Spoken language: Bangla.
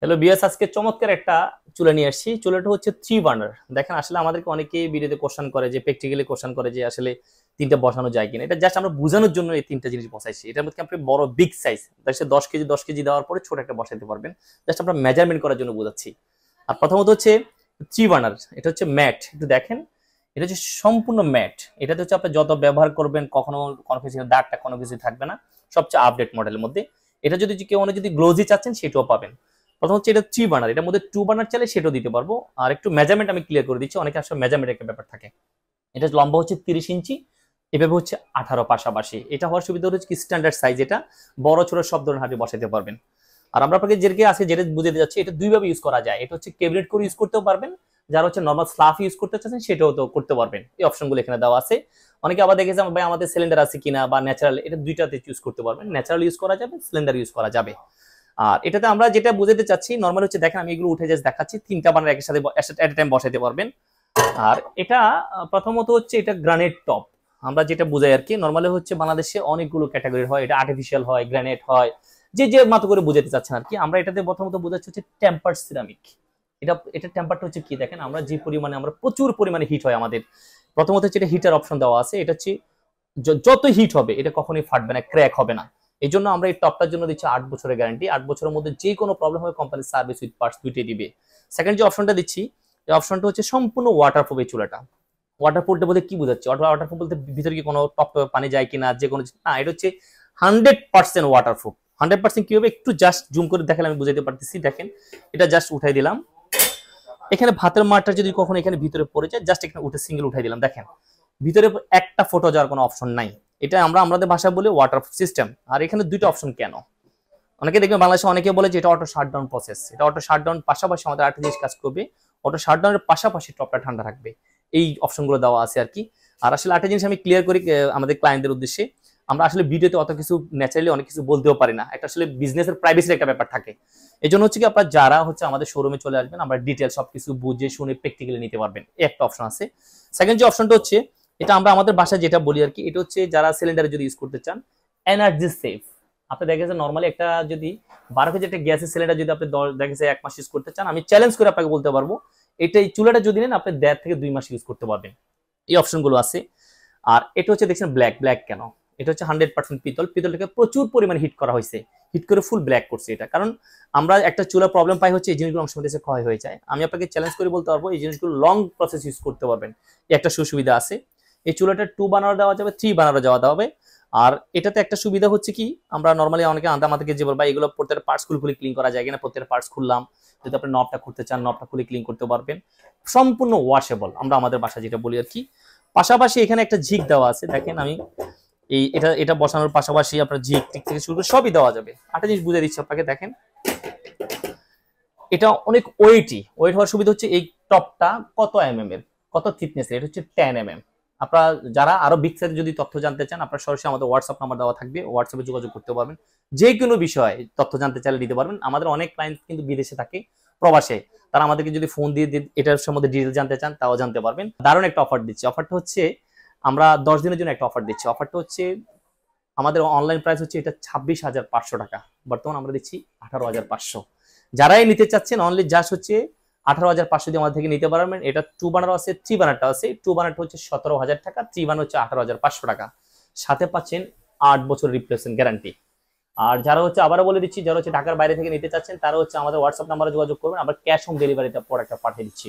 হ্যালো বিয়াস, আজকে চমৎকার একটা চুলা নিয়ে আসছি। চুলাটা হচ্ছে 3 বার্নার। দেখেন, আসলে আমাদেরকে অনেকেই ভিডিওতে কোশ্চেন করে, যে প্র্যাকটিক্যালি কোশ্চেন করে যে আসলে তিনটা বসানো যায় কিনা। এটা জাস্ট আমরা বোঝানোর জন্য এই তিনটা জিনিস বসাইছি। এটার মধ্যে আপনি বড় বিগ সাইজ 10 কেজি 10 কেজি দেওয়ার পরে ছোট একটা বসাইতে পারবেন। জাস্ট আমরা মেজারমেন্ট করার জন্য বোঝাচ্ছি। আর প্রথমত হচ্ছে 3 বার্নার, এটা হচ্ছে ম্যাট। একটু দেখেন, এটা হচ্ছে সম্পূর্ণ ম্যাট। এটাতে হচ্ছে আপনি যত ব্যবহার করবেন কখনো কোনো কিছু দাগটা কোনো কিছু থাকবে না। সবচেয়ে আপডেট মডেলের মধ্যে। এটা যদি কেউ যদি গ্লোজি চাচ্ছেন সেটাও পাবেন। প্রথম হচ্ছে এটা 3 বার্নার, এটার মধ্যে 2 বার্নার চাইলে সেটাও দিতে পারবো। আর একটু মেজারমেন্ট আমি ক্লিয়ার করে দিচ্ছি, অনেকে আসলে মেজারমেন্ট একটা ব্যাপার থাকে। এটা লম্বা হচ্ছে 30 ইঞ্চি, এভাবে হচ্ছে 18 পাশাপাশি। এটা হওয়ার সুবিধা হচ্ছে কি স্ট্যান্ডার্ড সাইজ, এটা বড় ছোট সব ধরনের হাঁড়ি বসাইতে পারবেন। আর আমরা আপনাকে যেটা আছে যেটা বুঝাতে যাচ্ছি, এটা দুইভাবে ইউজ করা যায়। এটা হচ্ছে ক্যাবিনেট করে ইউজ করতেও পারবেন, যারা হচ্ছে নর্মাল স্লাফ ইউজ করতে চাচ্ছেন সেটাও তো করতে পারবেন। এই অপশনগুলো এখানে দেওয়া আছে। অনেকে আবার দেখেছে ভাই আমাদের সিলিন্ডার আছে কিনা বা ন্যাচারাল, এটা দুইটাতে ইউজ করতে পারবেন। ন্যাচারাল ইউজ করা যাবে, সিলিন্ডার ইউজ করা যাবে। আর এটাতে আমরা যেটা বুঝাতে চাচ্ছি নরমাল হচ্ছে, দেখেন আমি এগুলো উঠে জাস্ট দেখাচ্ছি, 3টা বার্নার একই সাথে এট এ টাইম বসাইতে পারবেন। আর এটা প্রথমত হচ্ছে এটা গ্রানাইট টপ। আমরা যেটা বুঝাই আর কি, নরমালি হচ্ছে বাংলাদেশে অনেকগুলো ক্যাটাগরি হয়, এটা আর্টিফিশিয়াল হয়, গ্রানাইট হয়, যে যে মতো করে বুঝাতে চাচ্ছেন আর কি। আমরা এটাতে প্রথমত বোঝাচ্ছি হচ্ছে টেম্পারড সিরামিক। এটা টেম্পারটা হচ্ছে কি, দেখেন আমরা যে পরিমাণে আমরা প্রচুর পরিমাণে হিট হয় আমাদের। প্রথমত হচ্ছে এটা হিটার অপশন দেওয়া আছে। এটা হচ্ছে যত হিট হবে এটা কখনোই ফাটবে না, ক্র্যাক হবে না। এই জন্য আমরা এই টপটার জন্য দিচ্ছি 8 বছরের গ্যারান্টি। 8 বছরের মধ্যে যে কোনো প্রবলেম হবে কোম্পানি সার্ভিস উইথ পার্টস দুইটাই দিবে। সেকেন্ড যে অপশনটা দিচ্ছি, এই অপশনটা হচ্ছে সম্পূর্ণ ওয়াটারপ্রুফ। এই চুলাটা ওয়াটারপ্রুফ বলতে কি বোঝাচ্ছে? ওয়াটারপ্রুফ বলতে ভিতরে কি কোনো টপ টপে পানি যায় কিনা, যে কোনো না, এটা হচ্ছে 100% ওয়াটারপ্রুফ। 100% কি হবে একটু জাস্ট জুম করে দেখালে আমি বুঝাইতে পারতেছি। দেখেন, এটা জাস্ট উঠাই দিলাম। এখানে ভাতের মারটা যদি কখনো এখানে ভিতরে পড়ে যায়, জাস্ট এখানে উঠে সিঙ্গেল উঠাই দিলাম। দেখেন ভিতরে একটা ফটো যাওয়ার কোনো অপশন নাই। এটা আমরা আমাদের ভাষা বলি ওয়াটারপ্রুফ সিস্টেম। আর এখানে দুইটা অপশন কেন? অনেকে দেখবেন বাংলাদেশে অনেকে বলে যে এটা অটো শাটডাউন প্রসেস। এটা অটো শাটডাউন পাশাপাশি আমাদের আরেকটা জিনিস কাজ করবে, অটো শাটডাউনের পাশাপাশি টপটা ঠান্ডা রাখবে। এই অপশনগুলো দেওয়া আছে আর কি। আর আসলে আরেকটা জিনিস আমি ক্লিয়ার করি আমাদের ক্লায়েন্টদের উদ্দেশ্যে, আমরা আসলে ভিডিওতে অত কিছু ন্যাচারালি অনেক কিছু বলতেও পারি না। একটা আসলে বিজনেসের প্রাইভেসির একটা ব্যাপার থাকে। এই জন্য হচ্ছে কি, আপনারা যারা হচ্ছে আমাদের শোরুমে চলে আসবেন, আমরা ডিটেলস সবকিছু বুঝে শুনে প্র্যাকটিক্যালি নিতে পারবেন। এই একটা অপশন আছে। সেকেন্ড যে অপশনটা হচ্ছে, এটা আমরা আমাদের বাসায় যেটা বলি আর কি, এটা হচ্ছে যারা সিলিন্ডারে যদি ইউজ করতে চান, এনার্জি সেফ। আপনি দেখেছেন নর্মালি একটা যদি 12 কেজি একটা গ্যাসের সিলিন্ডার যদি আপনি দেখেছে 1 মাস ইউজ করতে চান, আমি চ্যালেঞ্জ করে আপনাকে বলতে পারবো এটা এই চুলাটা যদি নেন আপনি 1.5 থেকে 2 মাস ইউজ করতে পারবেন। এই অপশনগুলো আছে। আর এটা হচ্ছে দেখছেন ব্ল্যাক, ব্ল্যাক কেন? এটা হচ্ছে 100% পিতল। পিতলটাকে প্রচুর পরিমাণে হিট করা হয়েছে, হিট করে ফুল ব্ল্যাক করছে এটা। কারণ আমরা একটা চুলা প্রবলেম পাই হচ্ছে এই জিনিসগুলো অনেক সময় ক্ষয় হয়ে যায়। আমি আপনাকে চ্যালেঞ্জ করে বলতে পারবো এই জিনিসগুলো লং প্রসেস ইউজ করতে পারবেন। এই একটা সুবিধা আছে। এই চুলাটা 2 বার্নার দেওয়া যাবে, 3 বার্নার দেওয়া যাবে। আর এটাতে একটা সুবিধা হচ্ছে কি, আমরা নরমালি অনেকে আমাদেরকে যে বলবো এগুলো প্রত্যেকটা পার্টস খুলে ক্লিন করা যায় কিনা, প্রত্যেকটা পার্টস খুললাম, যদি আপনি নবটা খুলতে চান নবটা খুলে ক্লিন করতে পারবেন। সম্পূর্ণ ওয়াশেবল আমরা আমাদের বাসা যেটা বলি আর কি। পাশাপাশি এখানে একটা ঝিক দেওয়া আছে। দেখেন আমি এই এটা এটা বসানোর পাশাপাশি আপনার ঝিক টিক থেকে শুরু করে সবই দেওয়া যাবে। একটা জিনিস বুঝে দিচ্ছি আপনাকে, দেখেন এটা অনেক ওয়েট হওয়ার সুবিধা হচ্ছে এই টপটা কত এর, কত থিকনেস, এটা হচ্ছে 10 আপনারা যারা আরো বিস্তারিত যদি তথ্য জানতে চান, আপনারা সরাসরি আমাদের হোয়াটসঅ্যাপ নাম্বার দেওয়া থাকবে, হোয়াটসঅ্যাপে যোগাযোগ করতে পারবেন। যে কোনো বিষয়ে তথ্য জানতে চাইলে দিতে পারবেন। আমাদের অনেক ক্লায়েন্ট কিন্তু বিদেশে থাকে, প্রবাসে, তারা আমাদেরকে যদি ফোন দিয়ে এটার সম্বন্ধে ডিটেল জানতে চান তাও জানতে পারবেন। দারুণ একটা অফার দিচ্ছি। অফারটা হচ্ছে আমরা 10 দিনের জন্য একটা অফার দিচ্ছি। অফারটা হচ্ছে আমাদের অনলাইন প্রাইস হচ্ছে এটা 26,500 টাকা, বর্তমান আমরা দিচ্ছি 18,500। যারাই নিতে চাচ্ছেন অনলি জাস্ট হচ্ছে 18,500 দিয়ে আমাদের থেকে নিতে পারবেন। এটা 2 বার্নার আছে, 3 বার্নারটা আছে। 2 বার্নারটা হচ্ছে 17,000 টাকা, 3 বার্নার হচ্ছে 18,500 টাকা। সাথে পাচ্ছেন 8 বছর রিপ্লেসমেন্ট গ্যারান্টি। আর যারা হচ্ছে আবারও বলে দিচ্ছি, যারা হচ্ছে ঢাকার বাইরে থেকে নিতে চাচ্ছেন তারা হচ্ছে আমাদের হোয়াটসঅ্যাপ নাম্বারে যোগাযোগ করবেন, আমরা ক্যাশ অন ডেলিভারিটা প্রোডাক্টটা পাঠিয়ে দিচ্ছি।